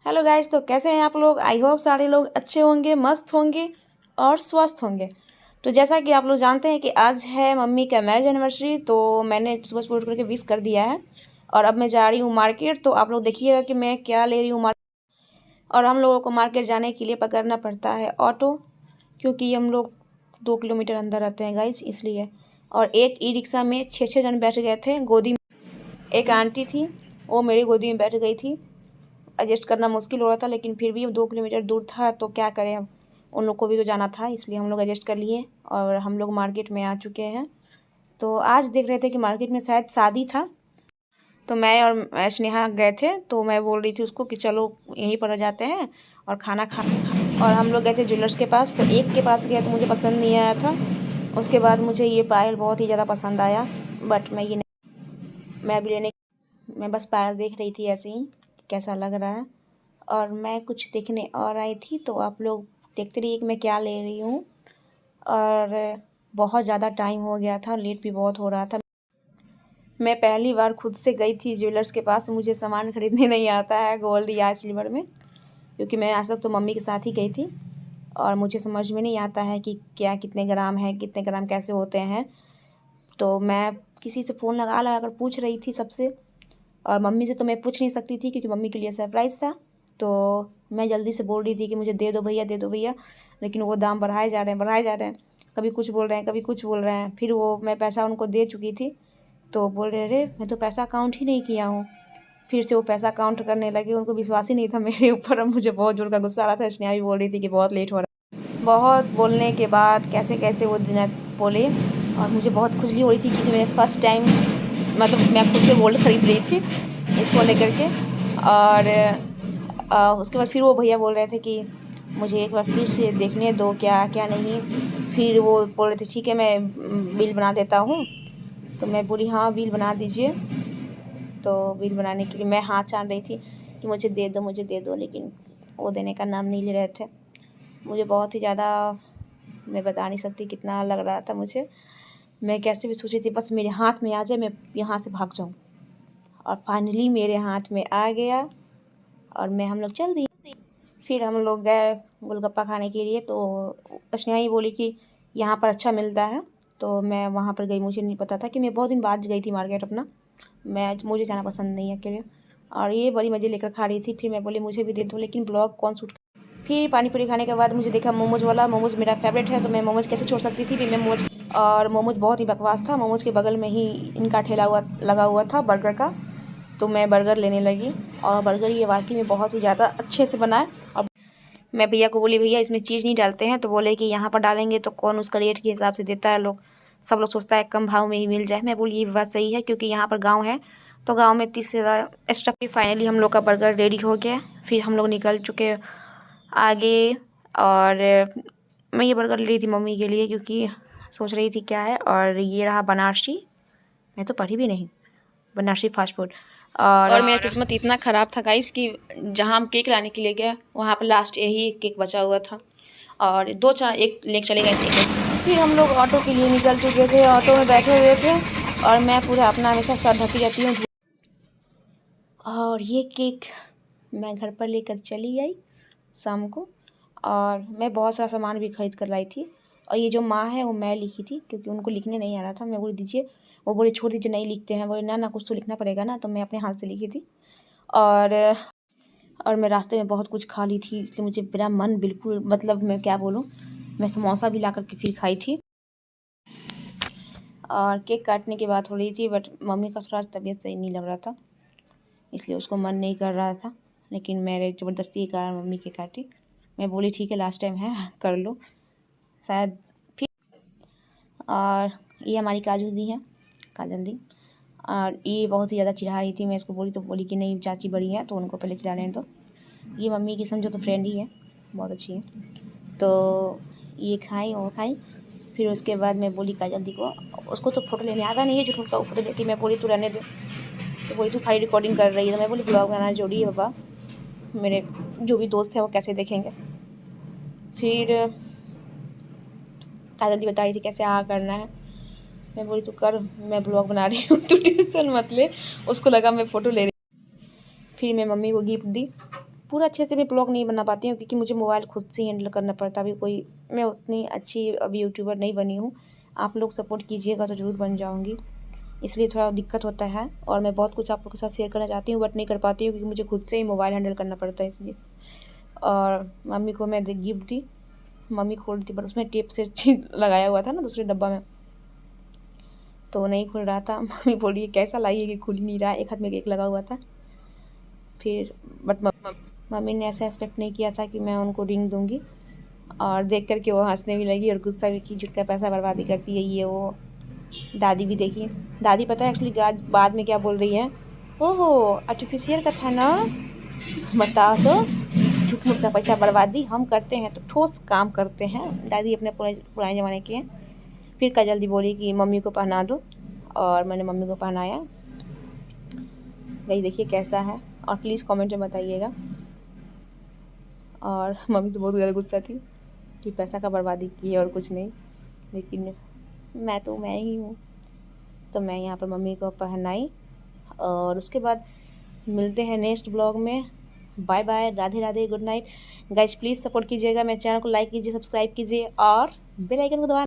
Hello guys, तो कैसे हैं आप लोग। आई होप सारे लोग अच्छे होंगे, मस्त होंगे और स्वस्थ होंगे। तो जैसा कि आप लोग जानते हैं कि आज है मम्मी का मैरिज एनिवर्सरी, तो मैंने सुबह सुबह उठ करके विश कर दिया है। और अब मैं जा रही हूँ मार्केट। तो आप लोग देखिएगा कि मैं क्या ले रही हूँ मार्केट। और हम लोगों को मार्केट जाने के लिए पकड़ना पड़ता है ऑटो, क्योंकि हम लोग 2 किलोमीटर अंदर रहते हैं गाइस, इसलिए। और एक ई रिक्शा में 6 जन बैठ गए थे। गोदी में एक आंटी थी, वो मेरी गोदी में बैठ गई थी। एडजस्ट करना मुश्किल हो रहा था, लेकिन फिर भी 2 किलोमीटर दूर था तो क्या करें, अब उन लोग को भी तो जाना था, इसलिए हम लोग एडजस्ट कर लिए। और हम लोग मार्केट में आ चुके हैं। तो आज देख रहे थे कि मार्केट में शायद शादी था, तो मैं और स्नेहा गए थे। तो मैं बोल रही थी उसको कि चलो यहीं पर जाते हैं और खाना खा। और हम लोग गए थे ज्वेलर्स के पास। तो एक के पास गया तो मुझे पसंद नहीं आया था। उसके बाद मुझे ये पायल बहुत ही ज़्यादा पसंद आया, बट मैं ये नहीं, मैं अभी लेने, मैं बस पायल देख रही थी ऐसे ही कैसा लग रहा है। और मैं कुछ देखने और आई थी, तो आप लोग देखते रहिए कि मैं क्या ले रही हूँ। और बहुत ज़्यादा टाइम हो गया था, लेट भी बहुत हो रहा था। मैं पहली बार खुद से गई थी ज्वेलर्स के पास। मुझे सामान खरीदने नहीं आता है गोल्ड या सिल्वर में, क्योंकि मैं आज तक तो मम्मी के साथ ही गई थी। और मुझे समझ में नहीं आता है कि क्या कितने ग्राम है, कितने ग्राम कैसे होते हैं। तो मैं किसी से फ़ोन लगा लगा कर पूछ रही थी सबसे। और मम्मी से तो मैं पूछ नहीं सकती थी, क्योंकि मम्मी के लिए सरप्राइज़ था। तो मैं जल्दी से बोल रही थी कि मुझे दे दो भैया, दे दो भैया। लेकिन वो दाम बढ़ाए जा रहे हैं, बढ़ाए जा रहे हैं। कभी कुछ बोल रहे हैं, कभी कुछ बोल रहे हैं। फिर वो, मैं पैसा उनको दे चुकी थी, तो बोल रहे, अरे मैं तो पैसा काउंट ही नहीं किया हूँ। फिर से वो पैसा काउंट करने लगे। उनको विश्वास ही नहीं था मेरे ऊपर। अब मुझे बहुत जोर का गुस्सा आ रहा था। स्नेहा भी बोल रही थी कि बहुत लेट हो रहा है। बहुत बोलने के बाद कैसे कैसे वो दिन बोले। और मुझे बहुत खुजली हो रही थी, क्योंकि मैं फ़र्स्ट टाइम, मतलब मैं खुद से गोल्ड खरीद रही थी इसको लेकर के। और उसके बाद फिर वो भैया बोल रहे थे कि मुझे एक बार फिर से देखने दो क्या क्या नहीं। फिर वो बोल रहे थे ठीक है मैं बिल बना देता हूँ। तो मैं बोली हाँ बिल बना दीजिए। तो बिल बनाने के लिए मैं हाथ छान रही थी कि मुझे दे दो, मुझे दे दो, लेकिन वो देने का नाम नहीं ले रहे थे। मुझे बहुत ही ज़्यादा, मैं बता नहीं सकती कितना लग रहा था मुझे। मैं कैसे भी सोची थी बस मेरे हाथ में आ जाए, मैं यहाँ से भाग जाऊँ। और फाइनली मेरे हाथ में आ गया और हम लोग चल दिए। फिर हम लोग गए गोलगप्पा खाने के लिए। तो स्नेहा ही बोली कि यहाँ पर अच्छा मिलता है, तो मैं वहाँ पर गई। मुझे नहीं पता था कि मैं बहुत दिन बाद गई थी मार्केट अपना। मुझे जाना पसंद नहीं है अकेले। और ये बड़ी मज़े लेकर खा रही थी। फिर मैं बोली मुझे भी दे दो, लेकिन ब्लॉग कौन शूट। फिर पानी पूरी खाने के बाद मुझे देखा मोमोज़ वाला। मोमोज़ मेरा फेवरेट है, तो मैं मोमोज़ कैसे छोड़ सकती थी। फिर मैं मोमोज़, और मोमोज़ बहुत ही बकवास था। मोमोज़ के बगल में ही इनका ठेला हुआ लगा हुआ था बर्गर का। तो मैं बर्गर लेने लगी। और बर्गर ये वाकई में बहुत ही ज़्यादा अच्छे से बना है। और मैं भैया को बोली भैया इसमें चीज़ नहीं डालते हैं, तो बोले कि यहाँ पर डालेंगे तो कौन उसका रेट के हिसाब से देता है। लोग, सब लोग सोचता है कम भाव में ही मिल जाए। मैं बोली ये बात सही है, क्योंकि यहाँ पर गाँव है, तो गाँव में 30 से ज़्यादा एक्स्ट्रा। फिर फाइनली हम लोग का बर्गर रेडी हो गया। फिर हम लोग निकल चुके आगे। और मैं ये बर्गर ले रही थी मम्मी के लिए, क्योंकि सोच रही थी क्या है। और ये रहा बनारसी, मैं तो पढ़ी भी नहीं, बनारसी फास्ट फूड। और मेरा किस्मत इतना ख़राब था गाइस कि जहाँ हम केक लाने के लिए गए, वहाँ पर लास्ट यही एक केक बचा हुआ था। और दो चार एक लेके चले गए थे। फिर हम लोग ऑटो के लिए निकल चुके थे, ऑटो में बैठे हुए थे। और मैं पूरा अपना हमेशा सर ढकी रहती हूँ। और ये केक मैं घर पर लेकर चली आई शाम को। और मैं बहुत सारा सामान भी खरीद कर लाई थी। और ये जो माँ है वो मैं लिखी थी, क्योंकि उनको लिखने नहीं आ रहा था। मैं बोली दीजिए, वो बोले छोड़ दीजिए नहीं लिखते हैं। बोले ना ना कुछ तो लिखना पड़ेगा ना, तो मैं अपने हाथ से लिखी थी। और मैं रास्ते में बहुत कुछ खा ली थी, इसलिए मुझे मेरा मन बिल्कुल, मतलब मैं क्या बोलूँ, मैं समोसा भी ला कर के फिर खाई थी। और केक काटने की बात हो रही थी, बट मम्मी का थोड़ा तबीयत सही नहीं लग रहा था, इसलिए उसको मन नहीं कर रहा था। लेकिन मेरे ज़बरदस्ती के कारण मम्मी के काटी। मैं बोली ठीक है लास्ट टाइम है कर लो शायद। फिर और ये हमारी काजू दी है, काजल दी। और ये बहुत ही ज़्यादा चिढ़ा रही थी। मैं इसको बोली तो बोली कि नहीं चाची बड़ी है, तो उनको पहले चिढ़ा लेने दो। ये मम्मी की समझो तो फ्रेंड ही है, बहुत अच्छी है। तो ये खाई, वो खाई। फिर उसके बाद मैं बोली काजल दी को, उसको तो फ़ोटो लेने आता नहीं है, जो फोटो ऊपर लेती। मैं बोली तू रहने दे, तो बोली तू खाली रिकॉर्डिंग कर रही है। तो मैं बोली ब्लॉग बनाना जरूरी है बाबा, मेरे जो भी दोस्त हैं वो कैसे देखेंगे। फिर काजल दी बता रही थी कैसे करना है। मैं बोली तू कर, मैं ब्लॉग बना रही हूँ, तू टेंशन मत ले। उसको लगा मैं फ़ोटो ले रही। फिर मैं मम्मी को गिफ्ट दी, पूरा अच्छे से मैं ब्लॉग नहीं बना पाती हूँ क्योंकि मुझे मोबाइल खुद से हैंडल करना पड़ता है। अभी कोई मैं उतनी अच्छी अभी यूट्यूबर नहीं बनी हूँ। आप लोग सपोर्ट कीजिएगा तो ज़रूर बन जाऊँगी, इसलिए थोड़ा दिक्कत होता है। और मैं बहुत कुछ आप लोग के साथ शेयर करना चाहती हूँ बट नहीं कर पाती हूँ क्योंकि मुझे खुद से ही मोबाइल हैंडल करना पड़ता है इसलिए। और मम्मी को मैं गिफ्ट दी, मम्मी खोल दी पर उसमें टेप से लगाया हुआ था ना दूसरे डब्बा में, तो नहीं खुल रहा था। मम्मी बोली ये कैसा लाई है कि खुल ही नहीं रहा, एक हाथ में केक लगा हुआ था। फिर बट मम्मी ने ऐसा एक्सपेक्ट नहीं किया था कि मैं उनको रिंग दूंगी, और देख कर के वो हंसने भी लगी और गुस्सा भी की, झुटका पैसा बर्बादी करती है ये वो। दादी भी देखी, दादी पता है एक्चुअली आज बाद में क्या बोल रही है, ओहो आर्टिफिशियल का था ना, बताओ तो झूठ मूठ का पैसा बर्बादी हम करते हैं तो ठोस काम करते हैं। दादी अपने पुराने ज़माने के हैं। फिर क्या जल्दी बोली कि मम्मी को पहना दो, और मैंने मम्मी को पहनाया। गई देखिए कैसा है, और प्लीज़ कमेंट में बताइएगा। और मम्मी तो बहुत ज़्यादा गुस्सा थी कि पैसा का बर्बादी की है और कुछ नहीं, लेकिन मैं ही हूँ, तो मैं यहाँ पर मम्मी को पहनाई। और उसके बाद मिलते हैं नेक्स्ट ब्लॉग में। Bye bye, Radhe Radhe, good night guys. Please support कीजिएगा, मेरे चैनल को लाइक कीजिए, सब्सक्राइब कीजिए और बेल आइकन को दबाना